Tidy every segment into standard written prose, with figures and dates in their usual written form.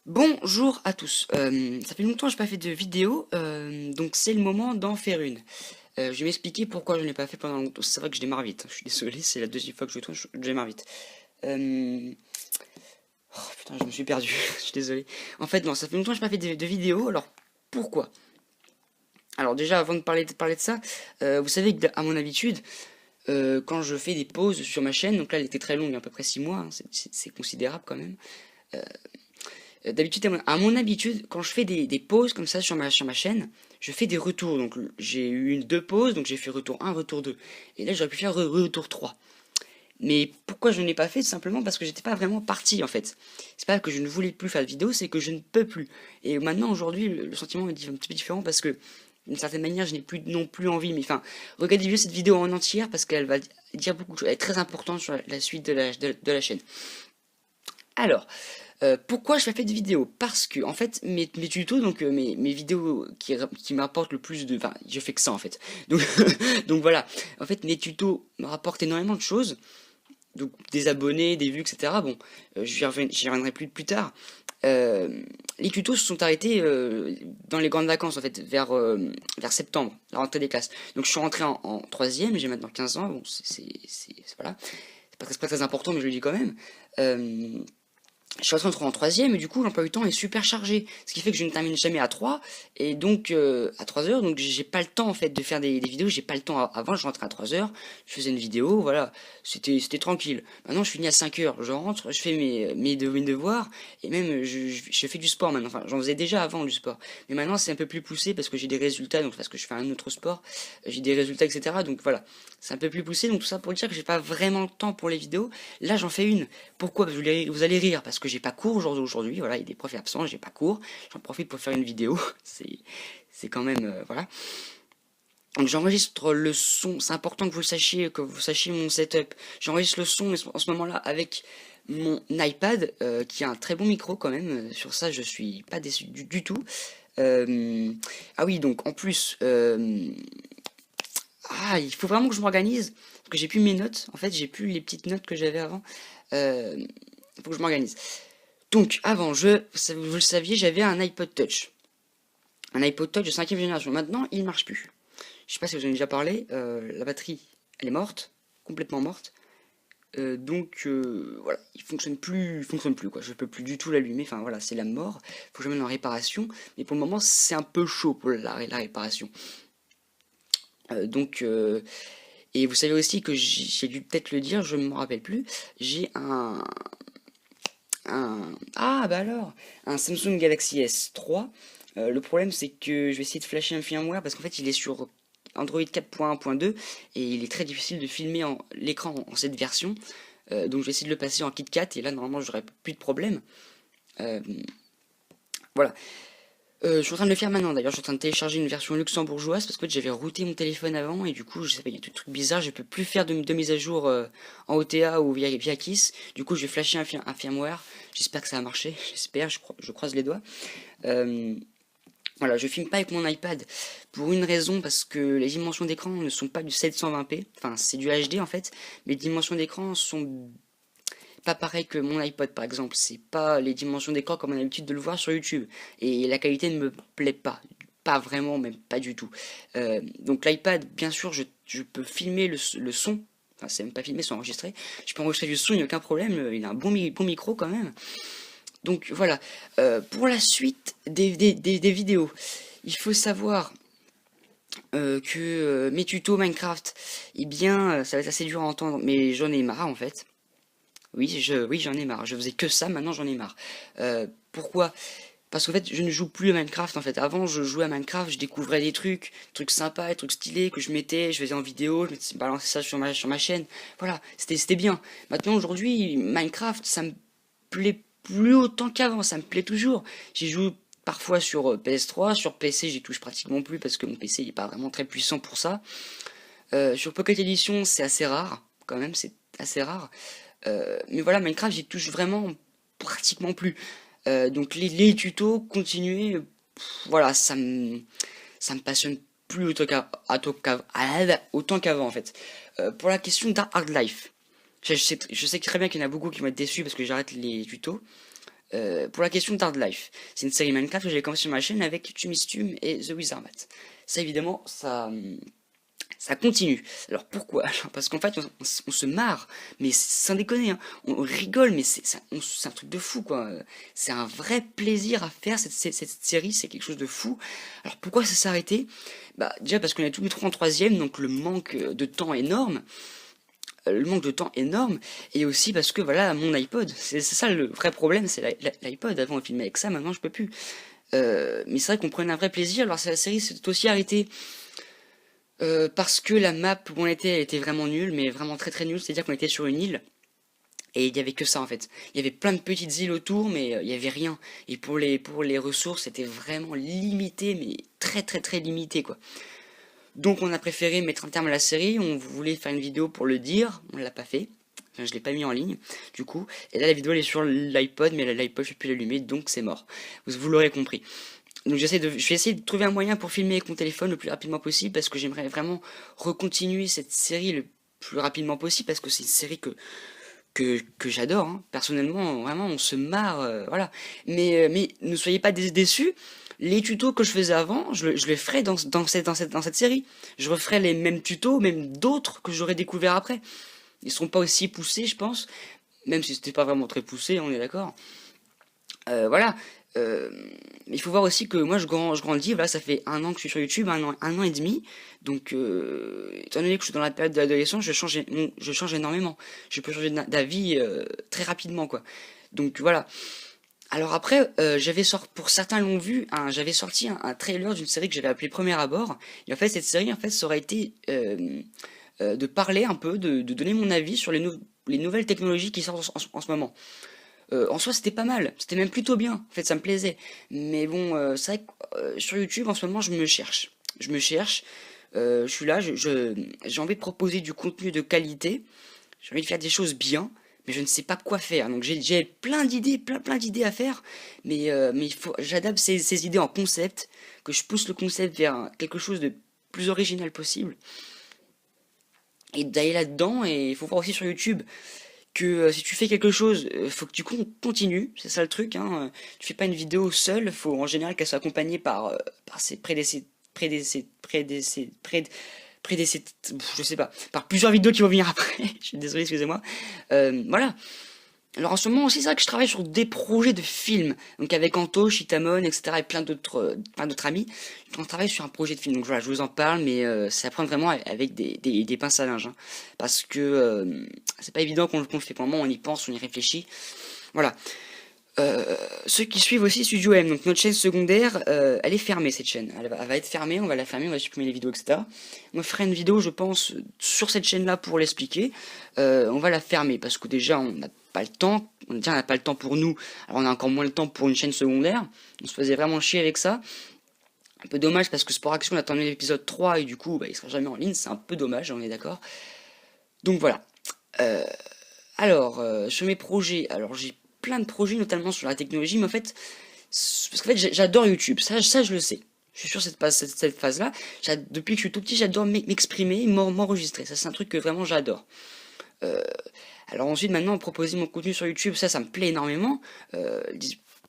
Bonjour à tous. Ça fait longtemps que je n'ai pas fait de vidéo, donc c'est le moment d'en faire une. Je vais m'expliquer pourquoi je n'ai pas fait pendant longtemps. C'est vrai que je démarre vite, hein. Je suis désolé, c'est la deuxième fois que je tourne, je démarre vite. Euh... Oh putain, je me suis perdu, je suis désolé. En fait, non, ça fait longtemps que je n'ai pas fait de vidéo, alors pourquoi? Alors déjà, avant de parler de ça, vous savez que à mon habitude, quand je fais des pauses sur ma chaîne, donc là elle était très longue, à peu près 6 mois, hein, c'est considérable quand même. D'habitude, à mon habitude, quand je fais des pauses comme ça sur ma chaîne, je fais des retours. Donc j'ai eu deux pauses, donc j'ai fait retour un, retour 2. Et là, j'aurais pu faire retour 3. Mais pourquoi je n'ai pas fait? Simplement parce que j'étais pas vraiment parti en fait. C'est pas que je ne voulais plus faire de vidéo, c'est que je ne peux plus. Et maintenant, aujourd'hui, le sentiment est un petit peu différent parce que d'une certaine manière, je n'ai plus non plus envie. Mais enfin, regardez bien cette vidéo en entière parce qu'elle va dire beaucoup de choses. Elle est très importante sur la suite de la chaîne. Alors, pourquoi je fais de vidéos? Parce que en fait mes tutos, donc mes vidéos qui me rapportent le plus de, enfin je fais que ça en fait. Donc donc voilà, en fait mes tutos me rapportent énormément de choses, donc des abonnés, des vues, etc. Bon, j'y reviendrai plus tard. Les tutos se sont arrêtés dans les grandes vacances en fait, vers septembre, la rentrée des classes. Donc je suis rentré en troisième, j'ai maintenant 15 ans. Bon, voilà, c'est pas très important, mais je le dis quand même. Euh, je suis rentré en troisième et du coup l'emploi du temps est super chargé. Ce qui fait que je ne termine jamais à 3 et donc à 3 heures. Donc j'ai pas le temps en fait de faire des vidéos. J'ai pas le temps. Avant je rentrais à 3 heures, je faisais une vidéo, voilà. C'était tranquille. Maintenant je finis à 5 heures. Je rentre, je fais mes devoirs et même je fais du sport maintenant. Enfin j'en faisais déjà avant du sport. Mais maintenant c'est un peu plus poussé parce que j'ai des résultats. Donc parce que je fais un autre sport, j'ai des résultats, etc. Donc voilà. C'est un peu plus poussé. Donc tout ça pour dire que j'ai pas vraiment le temps pour les vidéos. Là j'en fais une. Pourquoi? Vous allez rire parce que j'ai pas cours aujourd'hui, voilà, il y a des profs absents, j'ai pas cours, j'en profite pour faire une vidéo, c'est quand même, voilà. Donc j'enregistre le son, c'est important que vous sachiez mon setup. J'enregistre le son en ce moment-là avec mon iPad, qui a un très bon micro quand même, sur ça je suis pas déçu du tout. Ah oui, donc en plus, il faut vraiment que je m'organise, parce que j'ai plus mes notes, en fait j'ai plus les petites notes que j'avais avant. Il faut que je m'organise. Donc, avant, vous le saviez, j'avais un iPod Touch. Un iPod Touch de 5ème génération. Maintenant, il ne marche plus. Je sais pas si vous en avez déjà parlé. La batterie, elle est morte. Complètement morte. Donc, voilà, il fonctionne plus, quoi. Je peux plus du tout l'allumer. Enfin, voilà, c'est la mort. Faut que je mette en réparation. Mais pour le moment, c'est un peu chaud pour la réparation. Donc, et vous savez aussi que j'ai dû peut-être le dire, je ne me rappelle plus. J'ai ah bah alors, un Samsung Galaxy S3. Le problème c'est que je vais essayer de flasher un firmware parce qu'en fait il est sur Android 4.1.2 et il est très difficile de filmer l'écran en cette version. Donc je vais essayer de le passer en KitKat et là normalement j'aurai plus de problème. Euh, voilà. Je suis en train de le faire maintenant d'ailleurs, je suis en train de télécharger une version luxembourgeoise parce que en fait, j'avais routé mon téléphone avant et du coup je sais pas, il y a des trucs bizarres, je peux plus faire de mise à jour en OTA ou via Kiss. Du coup je vais flasher un firmware, j'espère que ça va marcher, j'espère, je croise les doigts. Euh, voilà, je filme pas avec mon iPad pour une raison, parce que les dimensions d'écran ne sont pas du 720p, enfin c'est du HD en fait, mais les dimensions d'écran sont pas pareil que mon iPod par exemple, c'est pas les dimensions d'écran comme on a l'habitude de le voir sur YouTube, et la qualité ne me plaît pas vraiment, même pas du tout. Donc l'iPad, bien sûr, je peux filmer le son, enfin c'est même pas filmé, c'est enregistré, je peux enregistrer du son, il n'y a aucun problème, il a un bon micro quand même. Donc voilà, pour la suite des vidéos, il faut savoir que mes tutos Minecraft, eh bien, ça va être assez dur à entendre, mais j'en ai marre en fait. Oui, j'en ai marre. Je faisais que ça, maintenant j'en ai marre. Pourquoi? Parce qu'en fait, je ne joue plus à Minecraft en fait. Avant, je jouais à Minecraft, je découvrais des trucs sympas, des trucs stylés que je mettais, je faisais en vidéo, je balançais ça sur ma chaîne. Voilà, c'était bien. Maintenant, aujourd'hui, Minecraft, ça me plaît plus autant qu'avant, ça me plaît toujours. J'y joue parfois sur PS3, sur PC, j'y touche pratiquement plus parce que mon PC n'est pas vraiment très puissant pour ça. Sur Pocket Edition, c'est assez rare, quand même, c'est assez rare. Mais voilà, Minecraft, j'y touche vraiment pratiquement plus. Donc les tutos, continuer, voilà, ça me passionne plus autant qu'avant en fait. Pour la question d'Hard Life, je sais très bien qu'il y en a beaucoup qui vont être déçus parce que j'arrête les tutos. pour la question d'Hard Life. C'est une série Minecraft que j'ai commencé sur ma chaîne avec Tumistum et The Wizardmat. Ça évidemment, ça continue. Alors pourquoi? Parce qu'en fait, on se marre, mais sans déconner, hein. On rigole, mais c'est un truc de fou, quoi. C'est un vrai plaisir à faire cette série, c'est quelque chose de fou. Alors pourquoi ça s'est arrêté? Bah déjà parce qu'on est tous les trois en troisième, donc le manque de temps énorme. Et aussi parce que voilà, mon iPod, c'est ça le vrai problème, c'est l'iPod. Avant on filmait avec ça, maintenant je peux plus. Mais c'est vrai qu'on prenait un vrai plaisir. Alors la série s'est aussi arrêtée parce que la map où on était, elle était vraiment nulle, mais vraiment très très nulle. C'est-à-dire qu'on était sur une île et il y avait que ça en fait. Il y avait plein de petites îles autour, mais il y avait rien. Et pour les ressources, c'était vraiment limité, mais très très très limité quoi. Donc on a préféré mettre un terme à la série. On voulait faire une vidéo pour le dire, on l'a pas fait. Enfin, je l'ai pas mis en ligne, du coup. Et là la vidéo elle est sur l'iPod, mais l'iPod je peux plus l'allumer, donc c'est mort. Vous l'aurez compris. Donc je vais essayer de trouver un moyen pour filmer avec mon téléphone le plus rapidement possible parce que j'aimerais vraiment recontinuer cette série le plus rapidement possible parce que c'est une série que j'adore, hein. Personnellement, vraiment, on se marre, voilà. Mais ne soyez pas déçus. Les tutos que je faisais avant, je les ferai dans cette série. Je referai les mêmes tutos, même d'autres que j'aurais découvert après. Ils seront pas aussi poussés, je pense, même si c'était pas vraiment très poussé, on est d'accord. Voilà. Mais il faut voir aussi que moi je grandis, voilà, ça fait 1 an que je suis sur YouTube, 1 an et demi. Donc, étant donné que je suis dans la période de l'adolescence, je change énormément. Je peux changer d'avis très rapidement, quoi. Donc voilà. Alors après, pour certains l'ont vu, j'avais sorti un trailer d'une série que j'avais appelée Premier Abord. Et en fait, cette série, en fait, ça aurait été de parler un peu, de donner mon avis sur les nouvelles technologies qui sortent en ce moment. En soi, c'était pas mal, c'était même plutôt bien. En fait, ça me plaisait. Mais bon, c'est vrai que sur YouTube, en ce moment, je me cherche. Je suis là, j'ai envie de proposer du contenu de qualité. J'ai envie de faire des choses bien, mais je ne sais pas quoi faire. Donc j'ai plein d'idées, plein d'idées à faire. Mais j'adapte ces idées en concept, que je pousse le concept vers quelque chose de plus original possible. Et d'aller là-dedans, et il faut voir aussi sur YouTube que si tu fais quelque chose, faut que tu continues, c'est ça le truc, hein. Tu fais pas une vidéo seule, faut en général qu'elle soit accompagnée par ses je sais pas, par plusieurs vidéos qui vont venir après. Je suis désolé, excusez-moi. Voilà. Alors en ce moment aussi, c'est vrai que je travaille sur des projets de films, donc avec Anto, Shitamon, etc. et plein d'autres amis. On travaille sur un projet de film, donc voilà, je vous en parle, mais c'est à prendre vraiment avec des pinces à linge, hein, parce que c'est pas évident qu'on le fait pour le moment, on y pense, on y réfléchit. Voilà. Ceux qui suivent aussi Studio M, donc notre chaîne secondaire, elle est fermée cette chaîne. Elle va être fermée, on va la fermer, on va supprimer les vidéos, etc. On fera une vidéo, je pense, sur cette chaîne-là pour l'expliquer. On va la fermer parce que déjà on n'a pas le temps. On n'a pas le temps pour nous, alors on a encore moins le temps pour une chaîne secondaire. On se faisait vraiment chier avec ça. Un peu dommage parce que Sport Action on attendait l'épisode 3 et du coup bah, il sera jamais en ligne, c'est un peu dommage, on est d'accord. Donc voilà. Alors, sur mes projets, alors j'ai plein de projets, notamment sur la technologie, mais en fait, parce qu'en fait, j'adore YouTube, ça je le sais. Je suis sur cette phase-là. Depuis que je suis tout petit, j'adore m'exprimer, m'enregistrer. Ça, c'est un truc que vraiment j'adore. Alors ensuite, maintenant, proposer mon contenu sur YouTube, ça me plaît énormément.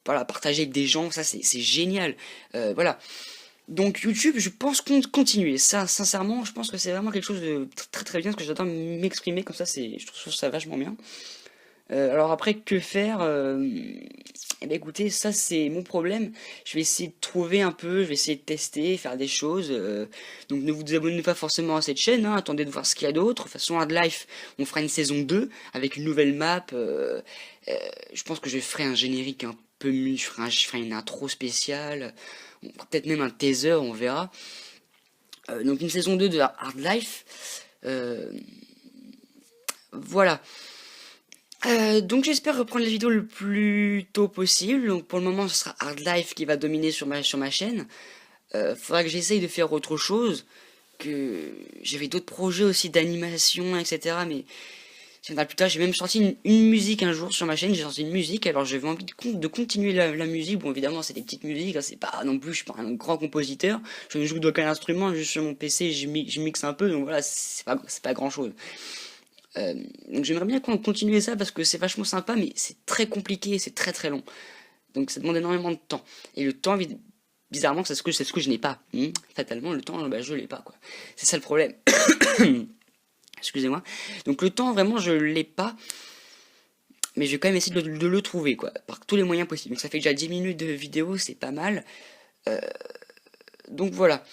Voilà, partager avec des gens, ça, c'est génial. Voilà. Donc YouTube, je pense continuer. Ça, sincèrement, je pense que c'est vraiment quelque chose de très très bien, parce que j'adore m'exprimer comme ça. Je trouve ça vachement bien. Alors après, que faire Eh bien écoutez, ça c'est mon problème. Je vais essayer de trouver un peu, je vais essayer de tester, faire des choses. Donc ne vous abonnez pas forcément à cette chaîne, hein, attendez de voir ce qu'il y a d'autre. De toute façon, Hard Life, on fera une saison 2 avec une nouvelle map. Je pense que je ferai un générique un peu mieux, je ferai une intro spéciale, peut-être même un teaser, on verra. Donc une saison 2 de Hard Life. Voilà. Donc j'espère reprendre les vidéos le plus tôt possible. Donc pour le moment ce sera Hard Life qui va dominer sur ma chaîne. Faudra que j'essaye de faire autre chose. Que j'avais d'autres projets aussi d'animation, etc. Mais ça viendra plus tard. J'ai même sorti une musique un jour sur ma chaîne. J'ai sorti une musique. Alors j'avais envie de continuer la musique. Bon évidemment c'est des petites musiques, hein, c'est pas non plus, je suis pas un grand compositeur. Je ne joue d'aucun instrument, juste sur mon PC je mixe un peu. Donc voilà, c'est pas grand chose. Donc j'aimerais bien qu'on continue ça parce que c'est vachement sympa, mais c'est très compliqué, c'est très très long. Donc ça demande énormément de temps. Et le temps, bizarrement, c'est ce que je n'ai pas. Fatalement, le temps, bah, je l'ai pas, quoi. C'est ça le problème. Excusez-moi. Donc le temps, vraiment, je l'ai pas. Mais je vais quand même essayer de le trouver, quoi. Par tous les moyens possibles. Donc ça fait déjà 10 minutes de vidéo, c'est pas mal. Donc voilà.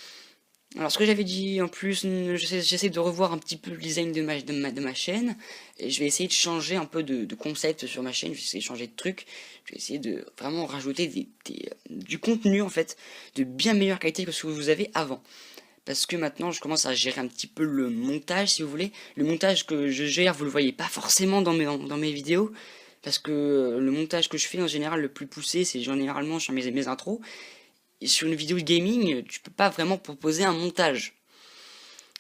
Alors ce que j'avais dit en plus, j'essaie de revoir un petit peu le design de ma chaîne. Et je vais essayer de changer un peu de concept sur ma chaîne. Je vais essayer de changer de trucs. Je vais essayer de vraiment rajouter du contenu en fait. De bien meilleure qualité que ce que vous avez avant. Parce que maintenant je commence à gérer un petit peu le montage si vous voulez. Le montage que je gère, vous le voyez pas forcément dans mes vidéos. Parce que le montage que je fais en général le plus poussé, c'est généralement sur mes intros. Et sur une vidéo de gaming, tu peux pas vraiment proposer un montage.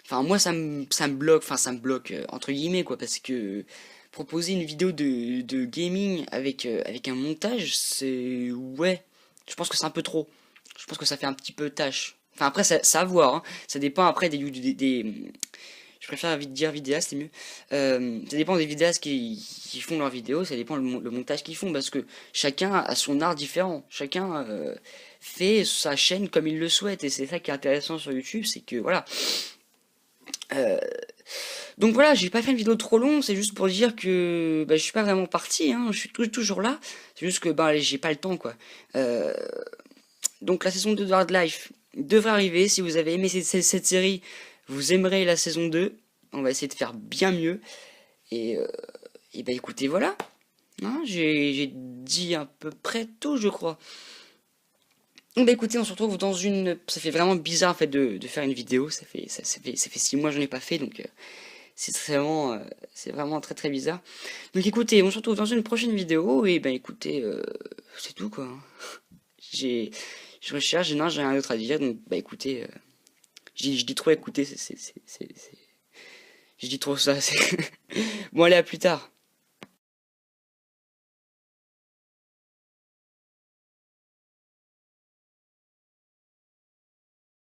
Enfin, moi, ça me bloque, enfin, ça me bloque, entre guillemets, quoi, parce que proposer une vidéo de gaming avec un montage, c'est... Ouais, je pense que c'est un peu trop. Je pense que ça fait un petit peu tâche. Enfin, après, ça à voir, hein. Ça dépend après je préfère vite dire vidéastes, c'est mieux. Ça dépend des vidéastes qui font leurs vidéos, ça dépend le montage qu'ils font, parce que chacun a son art différent. Chacun fait sa chaîne comme il le souhaite, et c'est ça qui est intéressant sur YouTube, c'est que voilà. Donc voilà, j'ai pas fait une vidéo trop longue, c'est juste pour dire que bah, je suis pas vraiment parti, hein, je suis toujours là, c'est juste que bah, j'ai pas le temps quoi. Donc la saison 2 de Hard Life devrait arriver, si vous avez aimé cette série, vous aimerez la saison 2, on va essayer de faire bien mieux, et bah écoutez voilà, hein, j'ai dit à peu près tout je crois. Donc bah écoutez, on se retrouve dans une... Ça fait vraiment bizarre en fait de faire une vidéo, ça fait 6 mois que j'en ai pas fait, donc c'est vraiment très très bizarre. Donc écoutez, on se retrouve dans une prochaine vidéo, et ben écoutez, c'est tout quoi. J'ai... Je recherche, non, j'ai rien d'autre à dire, donc bah écoutez, je dis trop écouter, je dis trop ça, Bon allez, à plus tard.